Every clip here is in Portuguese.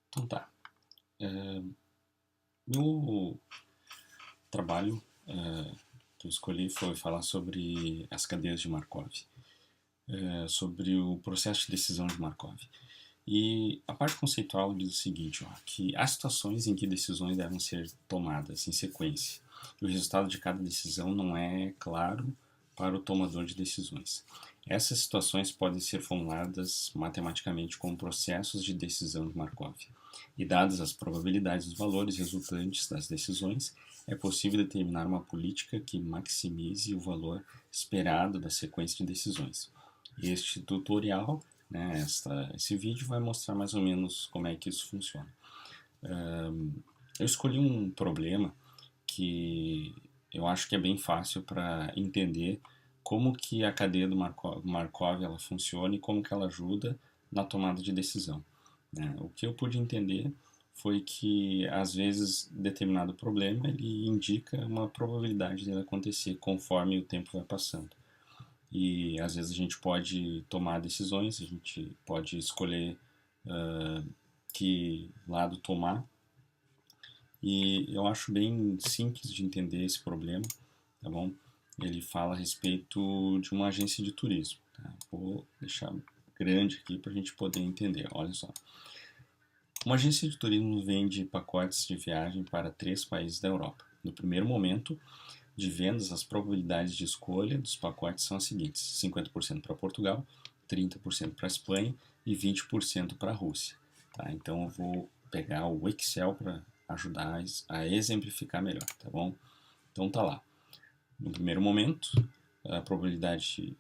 Então tá. Meu trabalho que eu escolhi foi falar sobre as cadeias de Markov, sobre o processo de decisão de Markov. E a parte conceitual diz o seguinte, ó, que há situações em que decisões devem ser tomadas em sequência, e o resultado de cada decisão não é claro para o tomador de decisões. Essas situações podem ser formuladas matematicamente como processos de decisão de Markov. E dadas as probabilidades dos valores resultantes das decisões, é possível determinar uma política que maximize o valor esperado da sequência de decisões. Este tutorial, né, esse vídeo vai mostrar mais ou menos como é que isso funciona. Eu escolhi um problema que eu acho que é bem fácil para entender como que a cadeia do Markov ela funciona e como que ela ajuda na tomada de decisão. Né? O que eu pude entender foi que às vezes determinado problema ele indica uma probabilidade dele acontecer conforme o tempo vai passando. E às vezes a gente pode tomar decisões, a gente pode escolher que lado tomar. E eu acho bem simples de entender esse problema, tá bom? Ele fala a respeito de uma agência de turismo. Tá? Vou deixar grande aqui para a gente poder entender. Olha só. Uma agência de turismo vende pacotes de viagem para 3 países da Europa. No primeiro momento de vendas, as probabilidades de escolha dos pacotes são as seguintes: 50% para Portugal, 30% para Espanha e 20% para a Rússia. Tá? Então eu vou pegar o Excel para ajudar a exemplificar melhor, tá bom? Então tá lá. No primeiro momento, a probabilidade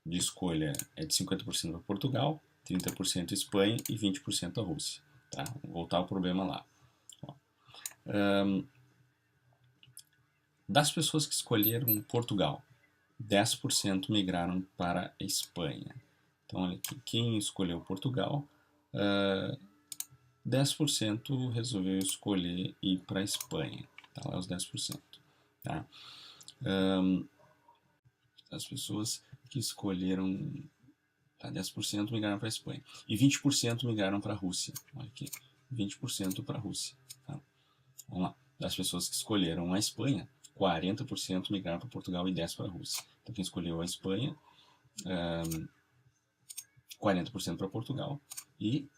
de escolha é de 50% para Portugal, 30% Espanha e 20% a Rússia. Tá? Vou voltar ao problema lá. Das pessoas que escolheram Portugal, 10% migraram para a Espanha. Então, olha aqui, quem escolheu Portugal, 10% resolveu escolher ir para a Espanha. Tá lá os 10%. Tá? As pessoas que escolheram 10% migraram para a Espanha. E 20% migraram para a Rússia. Olha aqui, 20% para a Rússia. Tá? Vamos lá. Das pessoas que escolheram a Espanha, 40% migraram para Portugal e 10% para a Rússia. Então, quem escolheu a Espanha, 40% para Portugal e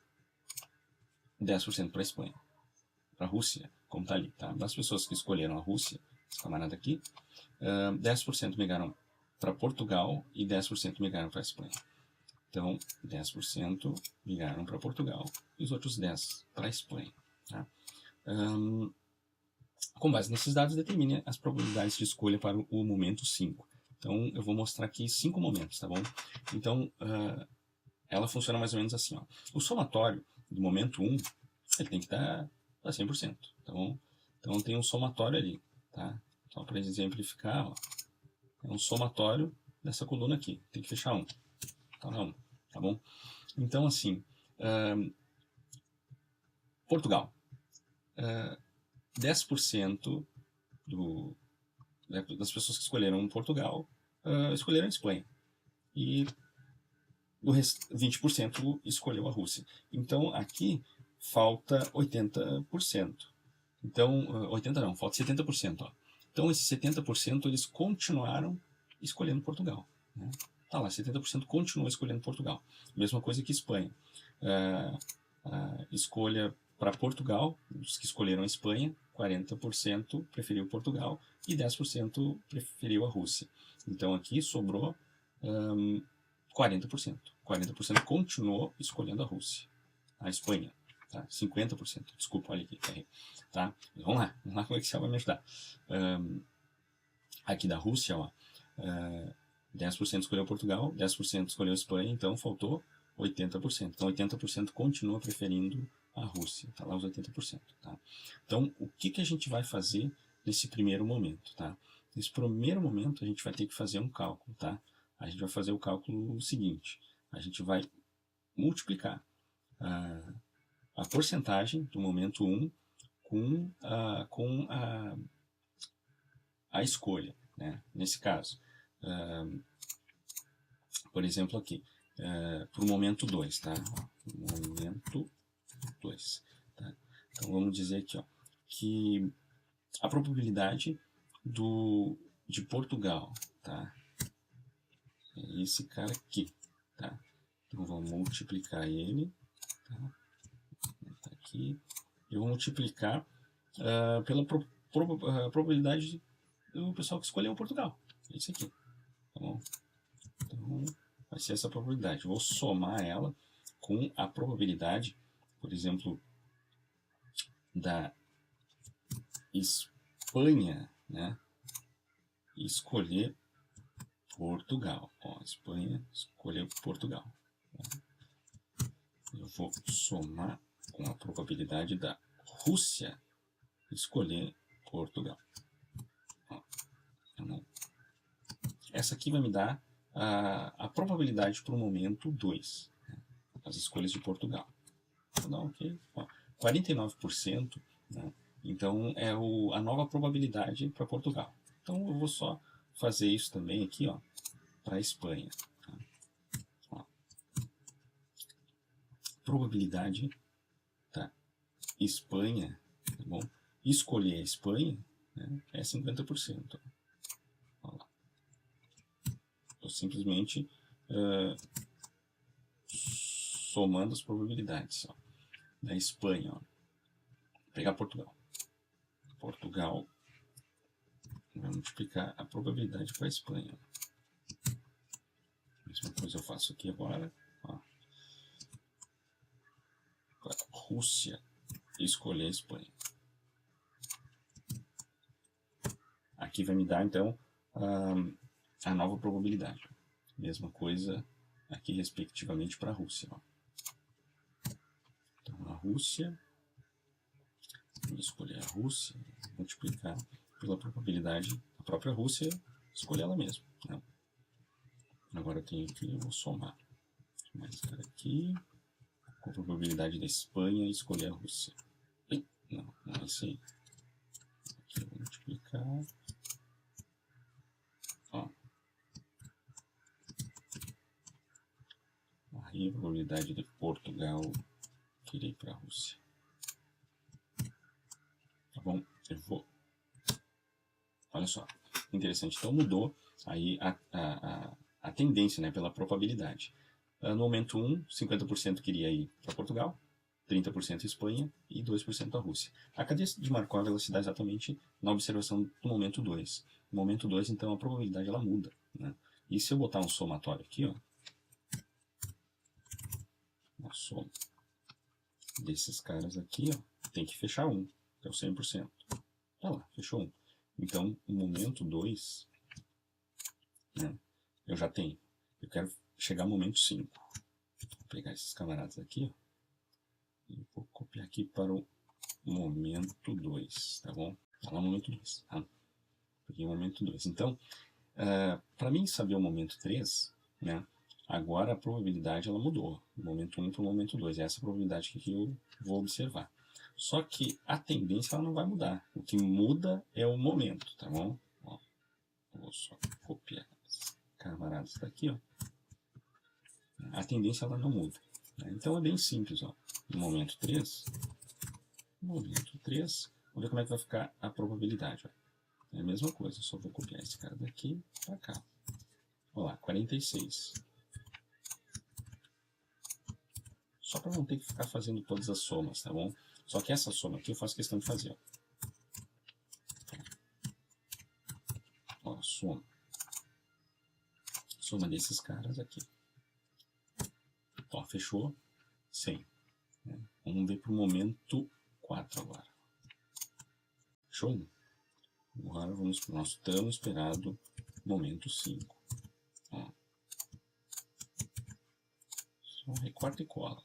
10% para a Espanha. Para a Rússia, como está ali. Tá? Das pessoas que escolheram a Rússia, esse camarada aqui, 10% migraram para Portugal e 10% migraram para a Espanha. Então, 10% migraram para Portugal e os outros 10% para a Espanha. Tá? Com base nesses dados, determine as probabilidades de escolha para o momento 5. Então, eu vou mostrar aqui 5 momentos, tá bom? Então, ela funciona mais ou menos assim, ó. O somatório do momento 1, ele tem que estar a 100%, tá bom? Então, tem um somatório ali, tá? Só para exemplificar, ó, é um somatório dessa coluna aqui. Tem que fechar 1. Tá, não, tá bom? Então, assim, Portugal. 10% das pessoas que escolheram Portugal escolheram a Espanha. E o 20% escolheu a Rússia. Então, aqui falta 80%. Então, 80 não, falta 70%. Ó. Então, esses 70% eles continuaram escolhendo Portugal. Né? Tá lá, 70% continuou escolhendo Portugal. Mesma coisa que Espanha. Escolha para Portugal, os que escolheram a Espanha, 40% preferiu Portugal e 10% preferiu a Rússia. Então, aqui sobrou 40%. 40% continuou escolhendo a Rússia. A Espanha. Tá? 50%. Desculpa, olha aqui. Tá? Vamos lá como é que você vai me ajudar. Aqui da Rússia, ó, 10% escolheu Portugal, 10% escolheu a Espanha, então faltou 80%. Então 80% continua preferindo a Rússia. Tá lá os 80%. Tá? Então, o que a gente vai fazer nesse primeiro momento? Tá? Nesse primeiro momento, a gente vai ter que fazer um cálculo. Tá? A gente vai fazer o cálculo seguinte. A gente vai multiplicar a porcentagem do momento 1 com a escolha. Né? Nesse caso, por exemplo aqui, para o momento 2. Tá? Momento 2. Então vamos dizer aqui, ó, que a probabilidade de Portugal, tá? É esse cara aqui, tá? Então vou multiplicar ele, tá? Tá aqui. Eu vou multiplicar pela probabilidade do pessoal que escolheu Portugal. É isso aqui, tá bom? Então vai ser essa probabilidade. Vou somar ela com a probabilidade, por exemplo, da Espanha, né? Escolher Portugal. Ó, Espanha escolheu Portugal. Eu vou somar com a probabilidade da Rússia escolher Portugal. Ó, essa aqui vai me dar a probabilidade para o momento 2, né? As escolhas de Portugal. Vou dar ok. Ó, 49%, né? Então é a nova probabilidade para Portugal. Então eu vou só fazer isso também aqui, ó, para a Espanha. Tá? Ó. Probabilidade, tá? Espanha, tá bom? Escolher a Espanha, né, é 50%. Ó lá. Eu simplesmente somando as probabilidades, ó, da Espanha. Ó. Vou pegar Portugal. Portugal vai multiplicar a probabilidade para a Espanha. Mesma coisa eu faço aqui agora. Ó. Para a Rússia escolher a Espanha. Aqui vai me dar, então, a nova probabilidade. Mesma coisa aqui, respectivamente, para a Rússia. Ó. Então, a Rússia, vou escolher a Rússia, multiplicar pela probabilidade da própria Rússia escolher ela mesma. Né? Agora eu tenho aqui, eu vou somar. Mais cara aqui, com a probabilidade da Espanha escolher a Rússia. Não, não é isso aí. Aqui eu vou multiplicar. Ó. Aí a probabilidade de Portugal querer ir para a Rússia. Tá bom? Eu vou. Olha só, interessante. Então mudou aí a tendência, né, pela probabilidade. No momento 1, 50% queria ir para Portugal, 30% Espanha e 2% a Rússia. A cadeia de Markov ela se dá exatamente na observação do momento 2. No momento 2, então, a probabilidade ela muda. Né? E se eu botar um somatório aqui, ó, a soma desses caras aqui, ó, tem que fechar 1, que é o 100%. Tá lá, fechou 1. Então, o momento 2, né, eu já tenho. Eu quero chegar ao momento 5. Vou pegar esses camaradas aqui, ó, e vou copiar aqui para o momento 2, tá bom? Tá lá o momento 2, tá? Peguei o momento 2. Então, para mim saber o momento 3, né, agora a probabilidade ela mudou. Do momento 1 para o momento 2. É essa probabilidade que eu vou observar. Só que a tendência ela não vai mudar. O que muda é o momento, tá bom? Ó, vou só copiar esses camaradas daqui, ó. A tendência ela não muda. Né? Então é bem simples, ó. No momento 3, vamos ver como é que vai ficar a probabilidade. Ó. É a mesma coisa, só vou copiar esse cara daqui para cá. Olha lá, 46. Só para não ter que ficar fazendo todas as somas, tá bom? Só que essa soma aqui eu faço questão de fazer. Ó, soma. Soma desses caras aqui. Ó, fechou 100. Vamos ver para o momento 4 agora. Show? Agora vamos para o nosso tão esperado momento 5. Ó. Só recorta e cola.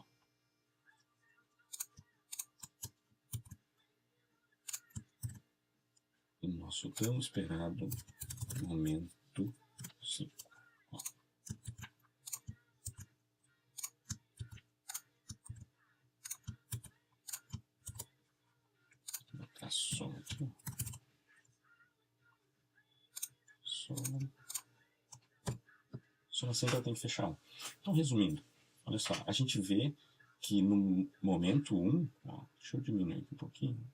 O nosso tão esperado momento 5. Ó. Vou botar a soma aqui. Soma sempre tem que fechar 1. Então, resumindo, olha só, a gente vê que no momento 1, deixa eu diminuir aqui um pouquinho,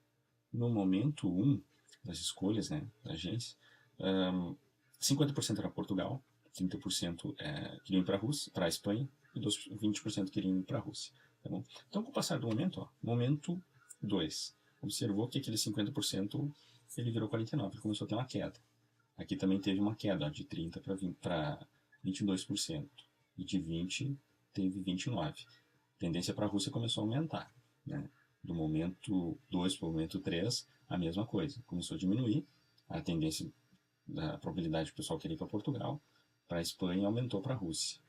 no momento 1 das escolhas, né, da agência, 50% era Portugal, 30% queriam ir para a Rússia, para a Espanha, e 20% queriam ir para a Rússia. Tá bom? Então, com o passar do momento, momento 2, observou que aquele 50% ele virou 49%, ele começou a ter uma queda. Aqui também teve uma queda, de 30% para 22%, e de 20% teve 29%. A tendência para a Rússia começou a aumentar, né? Do momento 2 para o momento 3, a mesma coisa, começou a diminuir, a tendência da probabilidade do pessoal querer ir para Portugal, para a Espanha aumentou para a Rússia.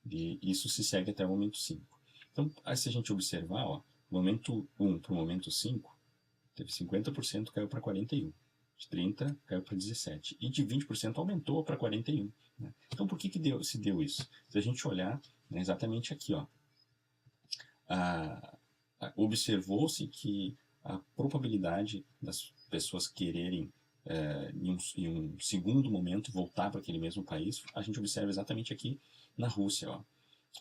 E isso se segue até o momento 5. Então, aí se a gente observar, do momento 1 para o momento 5, teve 50% caiu para 41%, de 30% caiu para 17%, e de 20% aumentou para 41%. Né? Então, por que se deu isso? Se a gente olhar, né, exatamente aqui, observou-se que a probabilidade das pessoas quererem em um segundo momento voltar para aquele mesmo país, a gente observa exatamente aqui na Rússia.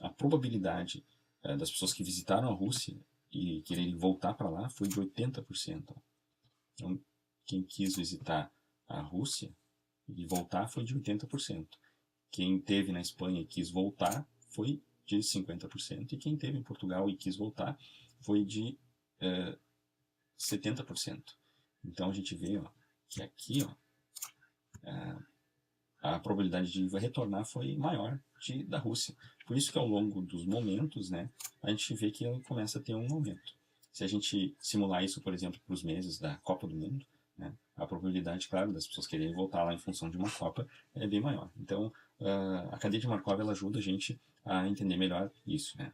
A probabilidade das pessoas que visitaram a Rússia e quererem voltar para lá foi de 80%. Então, quem quis visitar a Rússia e voltar foi de 80%. Quem esteve na Espanha e quis voltar foi de 50%. E quem esteve em Portugal e quis voltar foi de 70%. Então, a gente vê que aqui a probabilidade de retornar foi maior da Rússia. Por isso que ao longo dos momentos, né, a gente vê que ela começa a ter um aumento. Se a gente simular isso, por exemplo, para os meses da Copa do Mundo, né, a probabilidade, claro, das pessoas quererem voltar lá em função de uma Copa é bem maior. Então, a cadeia de Markov ela ajuda a gente a entender melhor isso, né?